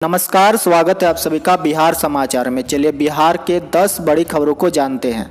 नमस्कार, स्वागत है आप सभी का बिहार समाचार में। चलिए बिहार के 10 बड़ी खबरों को जानते हैं।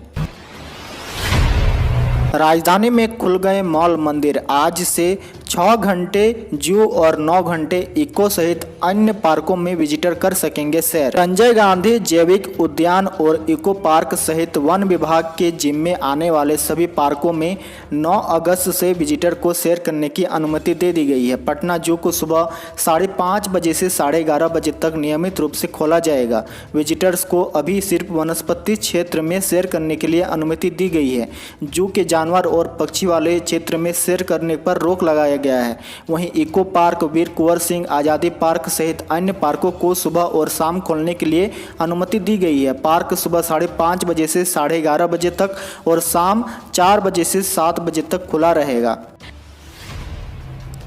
राजधानी में खुल गए मॉल मंदिर। आज से 6 घंटे जू और 9 घंटे इको सहित अन्य पार्कों में विजिटर कर सकेंगे सैर। संजय गांधी जैविक उद्यान और इको पार्क सहित वन विभाग के जिम्मे आने वाले सभी पार्कों में 9 अगस्त से विजिटर को सैर करने की अनुमति दे दी गई है। पटना जू को सुबह 5:30 बजे से 11:30 बजे तक नियमित रूप से खोला जाएगा। विजिटर्स को अभी सिर्फ वनस्पति क्षेत्र में सैर करने के लिए अनुमति दी गई है। जू के जानवर और पक्षी वाले क्षेत्र में सैर करने पर रोक लगाया गया है। वहीं इको पार्क, वीर कुंवर सिंह आज़ादी पार्क सहित अन्य पार्कों को सुबह और शाम खोलने के लिए अनुमति दी गई है। पार्क सुबह 5:30 बजे से 11:30 बजे तक और शाम 4 बजे से 7 बजे तक खुला रहेगा।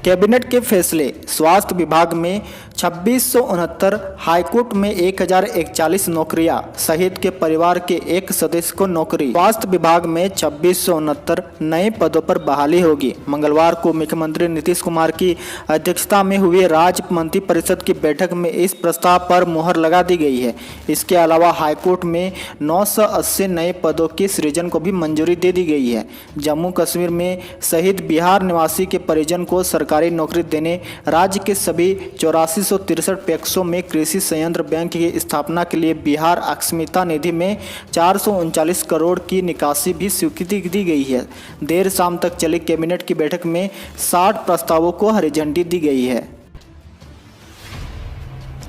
कैबिनेट के फैसले। स्वास्थ्य विभाग में 2669, हाईकोर्ट में 1041 नौकरियां, शहीद के परिवार के एक सदस्य को नौकरी। स्वास्थ्य विभाग में 2669 नए पदों पर बहाली होगी। मंगलवार को मुख्यमंत्री नीतीश कुमार की अध्यक्षता में हुई राज्य मंत्रिपरिषद की बैठक में इस प्रस्ताव पर मुहर लगा दी गई है। इसके अलावा हाईकोर्ट में 980 नए पदों के सृजन को भी मंजूरी दे दी गई है। जम्मू कश्मीर में शहीद बिहार निवासी के परिजन को सरकारी नौकरी देने, राज्य के सभी 8463 पैक्सों में कृषि संयंत्र बैंक की स्थापना के लिए बिहार अक्षमिता निधि में 439 करोड़ की निकासी भी स्वीकृति दी गई है। देर शाम तक चली कैबिनेट की बैठक में 60 प्रस्तावों को हरी झंडी दी गई है।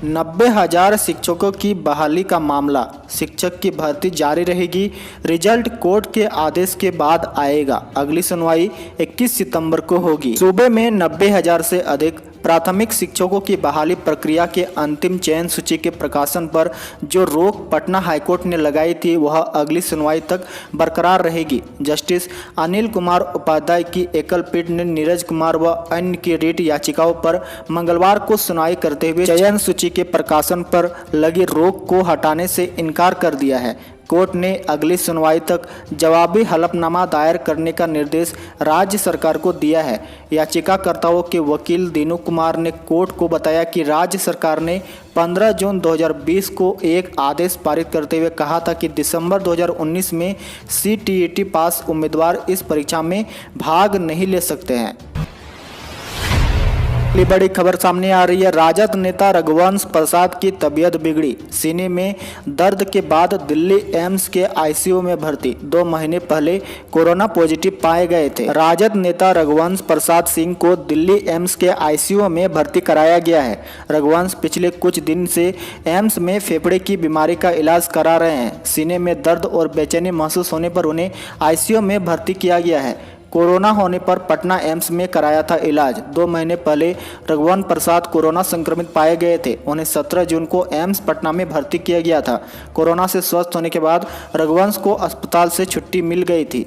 90,000 शिक्षकों की बहाली का मामला। शिक्षक की भर्ती जारी रहेगी। रिजल्ट कोर्ट के आदेश के बाद आएगा। अगली सुनवाई 21 सितंबर को होगी। सूबे में 90,000 से अधिक प्राथमिक शिक्षकों की बहाली प्रक्रिया के अंतिम चयन सूची के प्रकाशन पर जो रोक पटना हाईकोर्ट ने लगाई थी वह अगली सुनवाई तक बरकरार रहेगी। जस्टिस अनिल कुमार उपाध्याय की एकल पीठ ने नीरज कुमार व अन्य की रिट याचिकाओं पर मंगलवार को सुनवाई करते हुए चयन सूची के प्रकाशन पर लगी रोक को हटाने से इनकार कर दिया है। कोर्ट ने अगली सुनवाई तक जवाबी हलफनामा दायर करने का निर्देश राज्य सरकार को दिया है। याचिकाकर्ताओं के वकील दीनू कुमार ने कोर्ट को बताया कि राज्य सरकार ने 15 जून 2020 को एक आदेश पारित करते हुए कहा था कि दिसंबर 2019 में CTET पास उम्मीदवार इस परीक्षा में भाग नहीं ले सकते हैं। बड़ी खबर सामने आ रही है। राजद नेता रघुवंश प्रसाद की तबीयत बिगड़ी। सीने में दर्द के बाद दिल्ली एम्स के ICU में भर्ती। 2 महीने पहले कोरोना पॉजिटिव पाए गए थे। राजद नेता रघुवंश प्रसाद सिंह को दिल्ली एम्स के ICU में भर्ती कराया गया है। रघुवंश पिछले कुछ दिन से एम्स में फेफड़े की बीमारी का इलाज करा रहे हैं। सीने में दर्द और बेचैनी महसूस होने पर उन्हें ICU में भर्ती किया गया है। कोरोना होने पर पटना एम्स में कराया था इलाज। 2 महीने पहले रघुवंश प्रसाद कोरोना संक्रमित पाए गए थे। उन्हें 17 जून को एम्स पटना में भर्ती किया गया था। कोरोना से स्वस्थ होने के बाद रघुवंश को अस्पताल से छुट्टी मिल गई थी।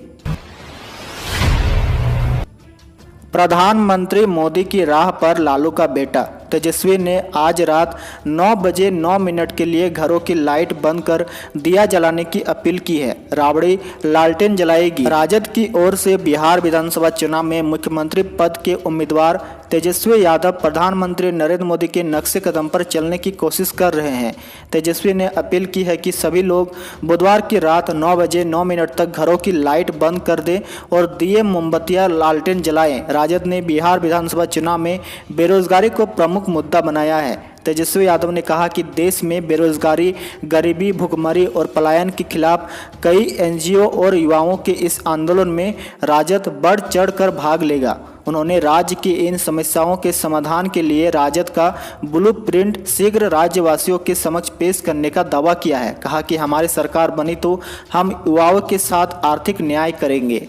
प्रधानमंत्री मोदी की राह पर लालू का बेटा तेजस्वी ने आज रात 9 बजे 9 मिनट के लिए घरों की लाइट बंद कर दिया जलाने की अपील की है। राबड़ी लालटेन जलाएगी। राजद की ओर से बिहार विधानसभा चुनाव में मुख्यमंत्री पद के उम्मीदवार तेजस्वी यादव प्रधानमंत्री नरेंद्र मोदी के नक्शे कदम पर चलने की कोशिश कर रहे हैं। तेजस्वी ने अपील की है कि सभी लोग बुधवार की रात 9 बजे 9 मिनट तक घरों की लाइट बंद कर दें और दिए मोमबत्तियां लालटेन जलाएं। राजद ने बिहार विधानसभा चुनाव में बेरोजगारी को प्रमुख मुद्दा बनाया है। तेजस्वी यादव ने कहा कि देश में बेरोजगारी, गरीबी, भुखमरी और पलायन के खिलाफ कई NGO और युवाओं के इस आंदोलन में राजद बढ़ चढ़कर भाग लेगा। उन्होंने राज्य की इन समस्याओं के समाधान के लिए राजद का ब्लूप्रिंट शीघ्र राज्यवासियों के समक्ष पेश करने का दावा किया है। कहा कि हमारी सरकार बनी तो हम युवाओं के साथ आर्थिक न्याय करेंगे।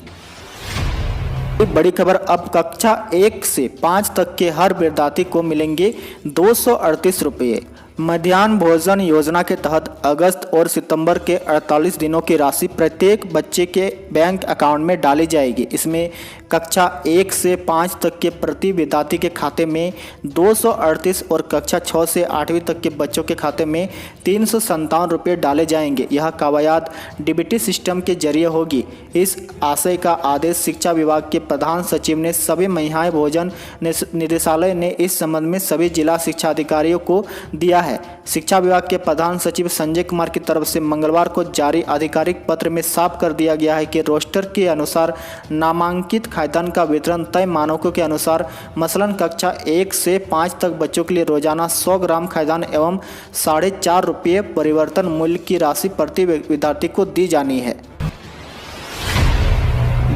बड़ी खबर। अब कक्षा 1 से 5 तक के हर विद्यार्थी को मिलेंगे 238 रुपये। मध्याह्न भोजन योजना के तहत अगस्त और सितंबर के 48 दिनों की राशि प्रत्येक बच्चे के बैंक अकाउंट में डाली जाएगी। इसमें कक्षा 1 से 5 तक के प्रति विद्यार्थी के खाते में 238 और कक्षा 6 से 8वीं तक के बच्चों के खाते में 357 रुपये डाले जाएंगे। यह कवायद डीबीटी सिस्टम के जरिए होगी। इस आशय का आदेश शिक्षा विभाग के प्रधान सचिव ने सभी महिला भोजन निदेशालय ने इस संबंध में सभी जिला शिक्षा अधिकारियों को दिया है। शिक्षा विभाग के प्रधान सचिव संजय कुमार की तरफ से मंगलवार को जारी आधिकारिक पत्र में साफ कर दिया गया है कि रोस्टर के अनुसार नामांकित खाद्यान्न का वितरण तय मानकों के अनुसार मसलन कक्षा 1 से 5 तक बच्चों के लिए रोजाना 100 ग्राम खाद्यान्न एवं 4.5 रुपये परिवर्तन मूल्य की राशि प्रति विद्यार्थी को दी जानी है।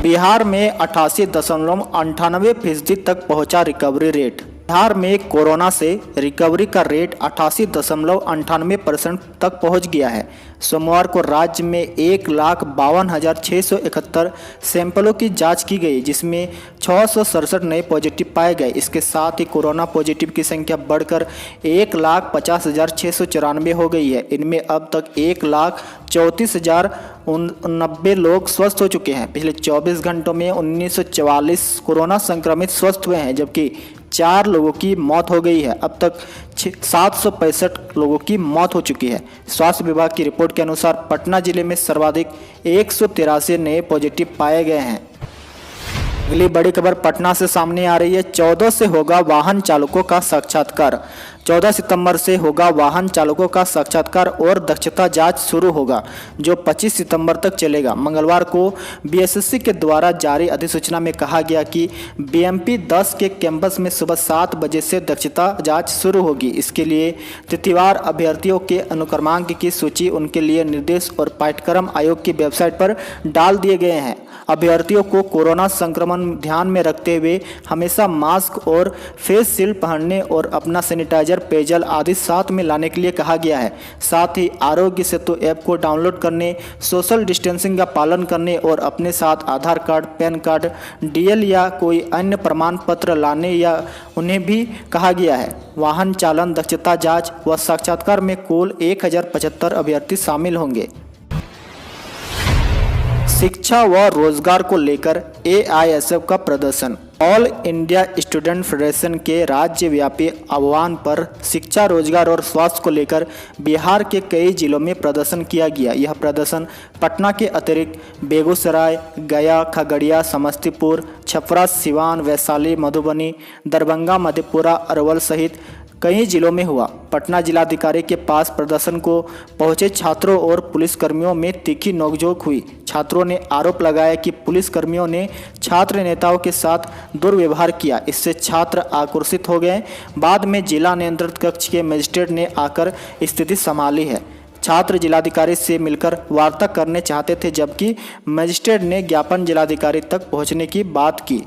बिहार में 88.98% तक पहुंचा रिकवरी रेट। बिहार में कोरोना से रिकवरी का रेट 88.98% तक पहुंच गया है। सोमवार को राज्य में 1,52,671 सैंपलों की जांच की गई, जिसमें 667 नए पॉजिटिव पाए गए। इसके साथ ही कोरोना पॉजिटिव की संख्या बढ़कर 1,50,694 हो गई है। इनमें अब तक 1,34,090 लोग स्वस्थ हो चुके हैं। पिछले 24 घंटों में 1944 कोरोना संक्रमित स्वस्थ हुए हैं, जबकि 4 लोगों की मौत हो गई है। अब तक 765 लोगों की मौत हो चुकी है। स्वास्थ्य विभाग की रिपोर्ट के अनुसार पटना जिले में सर्वाधिक 183 नए पॉजिटिव पाए गए हैं। अगली बड़ी खबर पटना से सामने आ रही है। 14 से होगा वाहन चालकों का साक्षात्कार। 14 सितंबर से होगा वाहन चालकों का साक्षात्कार और दक्षता जांच शुरू होगा, जो 25 सितंबर तक चलेगा। मंगलवार को बीएसएससी के द्वारा जारी अधिसूचना में कहा गया कि बीएमपी 10 के कैंपस में सुबह 7 बजे से दक्षता जांच शुरू होगी। इसके लिए तिथिवार अभ्यर्थियों के अनुक्रमांक की सूची उनके लिए निर्देश और पाठ्यक्रम आयोग की वेबसाइट पर डाल दिए गए हैं। अभ्यर्थियों को कोरोना संक्रमण ध्यान में रखते हुए हमेशा मास्क और फेस शील्ड पहनने और अपना सैनिटाइजर, पेयजल आदि साथ में लाने के लिए कहा गया है। साथ ही आरोग्य सेतु ऐप को डाउनलोड करने, सोशल डिस्टेंसिंग का पालन करने और अपने साथ आधार कार्ड, पैन कार्ड, डीएल या कोई अन्य प्रमाण पत्र लाने या उन्हें भी कहा गया है। वाहन चालन दक्षता जांच व साक्षात्कार में कुल 1075 अभ्यर्थी शामिल होंगे। शिक्षा व रोजगार को लेकर एआईएसएफ का प्रदर्शन। ऑल इंडिया स्टूडेंट फेडरेशन के राज्यव्यापी आह्वान पर शिक्षा, रोजगार और स्वास्थ्य को लेकर बिहार के कई जिलों में प्रदर्शन किया गया। यह प्रदर्शन पटना के अतिरिक्त बेगूसराय, गया, खगड़िया, समस्तीपुर, छपरा, सिवान, वैशाली, मधुबनी, दरभंगा, मधेपुरा, अरवल सहित कई जिलों में हुआ। पटना जिलाधिकारी के पास प्रदर्शन को पहुंचे छात्रों और पुलिसकर्मियों में तीखी नोकझोंक हुई। छात्रों ने आरोप लगाया कि पुलिसकर्मियों ने छात्र नेताओं के साथ दुर्व्यवहार किया। इससे छात्र आक्रोशित हो गए। बाद में जिला नियंत्रण कक्ष के मजिस्ट्रेट ने आकर स्थिति संभाली है। छात्र जिलाधिकारी से मिलकर वार्ता करने चाहते थे, जबकि मजिस्ट्रेट ने ज्ञापन जिलाधिकारी तक पहुंचने की बात की।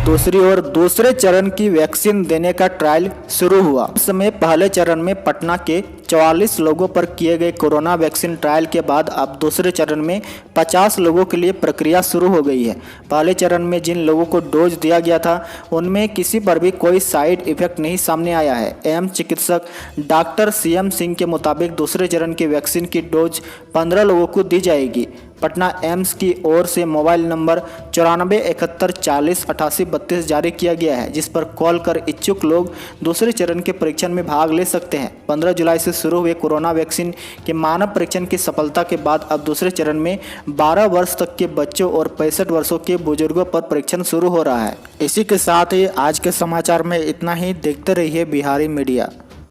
दूसरी ओर दूसरे चरण की वैक्सीन देने का ट्रायल शुरू हुआ। इस समय पहले चरण में पटना के 44 लोगों पर किए गए कोरोना वैक्सीन ट्रायल के बाद अब दूसरे चरण में 50 लोगों के लिए प्रक्रिया शुरू हो गई है। पहले चरण में जिन लोगों को डोज दिया गया था उनमें किसी पर भी कोई साइड इफेक्ट नहीं सामने आया है। एम्स चिकित्सक डॉक्टर सीएम सिंह के मुताबिक दूसरे चरण की वैक्सीन की डोज 15 लोगों को दी जाएगी। पटना एम्स की ओर से मोबाइल नंबर 9471408832 जारी किया गया है, जिस पर कॉल कर इच्छुक लोग दूसरे चरण के परीक्षण में भाग ले सकते हैं। 15 जुलाई से शुरू हुए कोरोना वैक्सीन के मानव परीक्षण की सफलता के बाद अब दूसरे चरण में 12 वर्ष तक के बच्चों और 65 वर्षों के बुजुर्गों पर परीक्षण शुरू हो रहा है। इसी के साथ ही आज के समाचार में इतना ही। देखते रहिए बिहारी मीडिया।